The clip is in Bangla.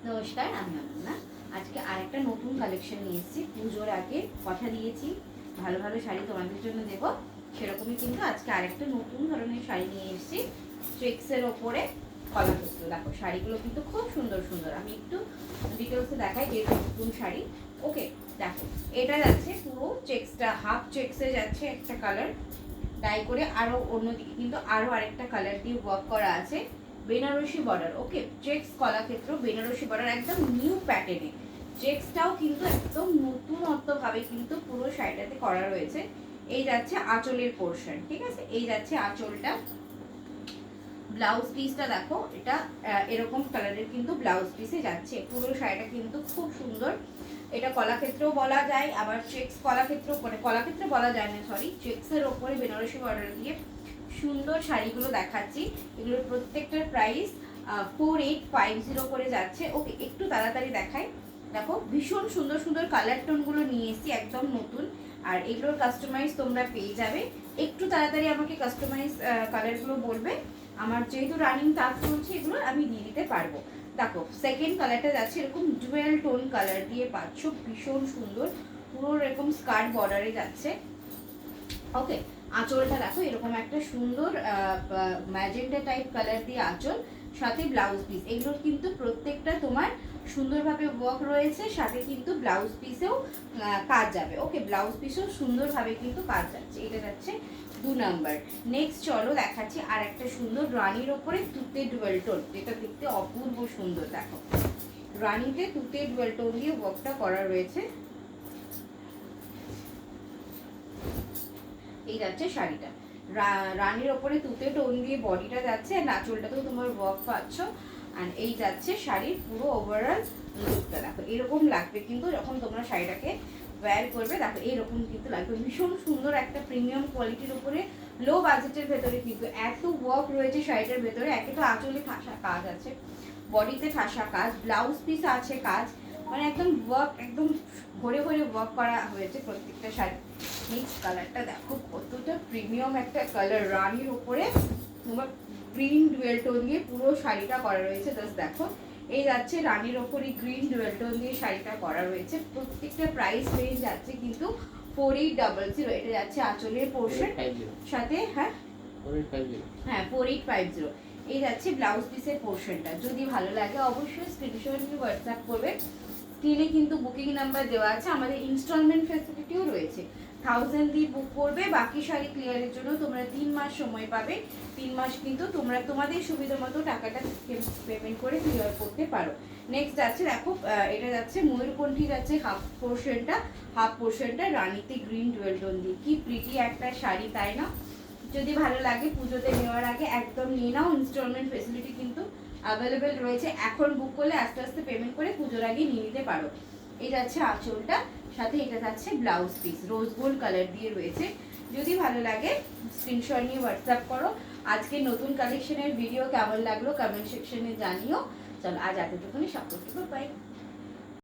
নমস্কার, আমি অনন্যা। আজকে আরেকটা নতুন কালেকশন নিয়ে এসেছি। পুজোর আগে কথা দিয়েছি ভালো ভালো শাড়ি তোমাদের জন্য দেব, সেরকমই কিন্তু আজকে আরেকটা নতুন ধরনের শাড়ি নিয়ে এসেছি। চেক্সের ওপরে কলাক্ষেত্র। দেখো শাড়িগুলো কিন্তু খুব সুন্দর সুন্দর। আমি একটু ডিটেলসে দেখাই, যেহেতু নতুন শাড়ি। ওকে, দেখো এটা যাচ্ছে পুরো চেক্সটা, হাফ চেক্সে যাচ্ছে একটা কালার ডাই করে, আরও অন্যদিকে কিন্তু আরও আরেকটা কালার দিয়ে ওয়ার্ক করা আছে। বেনারসি বর্ডার, ওকে, চেক্স কলাক্ষেত্র বেনারসি বর্ডার, একদম নিউ প্যাটার্নে। চেক্সটাও কিন্তু একদম নতুনত্ব ভাবে কিন্তু পুরো শাড়িটাতে করা রয়েছে। এই যাচ্ছে আঁচলের পোর্শন, ঠিক আছে, এই যাচ্ছে আঁচলটা। ব্লাউজ পিসটা দেখো, এটা এরকম কালারের কিন্তু ব্লাউজ পিসে যাচ্ছে। পুরো শাড়িটা কিন্তু খুব সুন্দর। এটা কলাক্ষেত্রেও বলা যায়, আবার চেক্স কলাক্ষেত্র, মানে কলাক্ষেত্রে বলা যায় না, সরি, চেক্সের ওপরে বেনারসি বর্ডার দিয়ে সুন্দর শাড়িগুলো দেখাচ্ছি। এগুলোর প্রত্যেকটার প্রাইস 4850 করে যাচ্ছে। ওকে, একটু তাড়াতাড়ি দেখাই। দেখো ভীষণ সুন্দর সুন্দর কালার টোনগুলো নিয়ে এসেছি, একদম নতুন। আর এগুলোর কাস্টমাইজ তোমরা পেয়ে যাবে। একটু তাড়াতাড়ি আমাকে কাস্টমাইজ কালারগুলো বলবে, আমার যেহেতু রানিং তাক চলছে এগুলো আমি দিয়ে দিতে পারবো। দেখো সেকেন্ড কালারটা যাচ্ছে এরকম ডুয়েল টোন কালার দিয়ে পাচ্ছ, ভীষণ সুন্দর, পুরো এরকম স্কার্ট বর্ডারে যাচ্ছে। ওকে, আঁচলটা দেখো এরকম একটা সুন্দর ম্যাজেন্টা টাইপ কালার দিয়ে আঁচল, সাথে ব্লাউজ পিস। এগুলোর কিন্তু প্রত্যেকটা তোমার সুন্দরভাবে ওয়ার্ক রয়েছে, সাথে কিন্তু ব্লাউজ পিসেও কাজ যাবে। ওকে, ব্লাউজ পিসেও সুন্দরভাবে কিন্তু কাজ যাচ্ছে। এটা যাচ্ছে 2 নাম্বার। নেক্সট চলো দেখাচ্ছি আর একটা সুন্দর রানির ওপরে তুতে ডুয়েল টোন, যেটা দেখতে অপূর্ব সুন্দর। দেখো রানিতে তুতে ডুয়েল টোন দিয়ে ওয়ার্কটা করা রয়েছে। এই যাচ্ছে শাড়িটা, রানীর ওপরে তুতে টোন দিয়ে বডিটা যাচ্ছে, আর নাচলটাতেও তোমার ওয়ার্ক পাচ্ছ। আর এই যাচ্ছে শাড়ির পুরো ওভারঅল লুকটা। দেখো এরকম লাগবে কিন্তু যখন তোমরা শাড়িটাকে ওয়্যার করবে, দেখো এইরকম কিন্তু লাগবে। ভীষণ সুন্দর একটা প্রিমিয়াম কোয়ালিটির উপরে, লো বাজেটের ভেতরে কিন্তু এত ওয়ার্ক রয়েছে শাড়িটার ভেতরে। একে তো আঁচলে ঠাসা কাজ আছে, বডিতে ঠাসা কাজ, ব্লাউজ পিস আছে কাজ, মানে একদম ওয়ার্ক, একদম ভরে ভরে ওয়ার্ক করা হয়েছে প্রত্যেকটা শাড়ি। নেক্সট কালারটা দেখো কতটা প্রিমিয়াম একটা কালার, রানির উপরে তোমার গ্রিন ডুয়েল টোন দিয়ে পুরো শাড়িটা করা রয়েছে। জাস্ট দেখো, এই যাচ্ছে রানির ওপরে গ্রিন ডুয়েল টোন দিয়ে শাড়িটা করা রয়েছে। প্রত্যেকটা প্রাইস রেঞ্জ যাচ্ছে কিন্তু 4800। এটা যাচ্ছে আঁচলের পোর্শন সাথে, হ্যাঁ 4850। এই যাচ্ছে ব্লাউজ পিসের পোর্শনটা। যদি ভালো লাগে অবশ্যই স্ক্রিনশট নিয়ে হোয়াটসঅ্যাপ করবে। স্ক্রিনে কিন্তু বুকিং নাম্বার দেওয়া আছে, আমাদের ইনস্টলমেন্ট ফ্যাসিলিটিও রয়েছে। 1000 দিয়ে বুক করবে, বাকি শাড়ি ক্লিয়ারের জন্য তোমরা 3 মাস সময় পাবে। 3 মাস কিন্তু তোমরা তোমাদের সুবিধা মতো টাকাটা পেমেন্ট করে ক্লিয়ার করতে পারো। নেক্সট যাচ্ছে দেখো, এটা যাচ্ছে ময়ূরকণ্ঠী, যাচ্ছে হাফ পোর্শনটা রানিতে গ্রিন ডুয়েল টোন দিয়ে। কি প্রিটি একটা শাড়ি, তাই না? যদি ভালো লাগে পুজোতে নেওয়ার আগে একদম নিয়ে নাও। ইনস্টলমেন্ট ফেসিলিটি কিন্তু অ্যাভেলেবেল রয়েছে, এখন বুক করলে আস্তে আস্তে পেমেন্ট করে পুজোর আগে নিয়ে নিতে পারো। এই যাচ্ছে আঁচলটা, সাথে এটা যাচ্ছে blouse piece, rose gold colour দিয়ে রয়েছে। যদি ভালো লাগে স্ক্রিনশট নিয়ে হোয়াটসঅ্যাপ করো। আজকে নতুন কালেকশনের ভিডিও কেমন লাগলো কমেন্ট সেকশনে জানিও। চলো আজ এতটুকুনি, সকলকে বাই।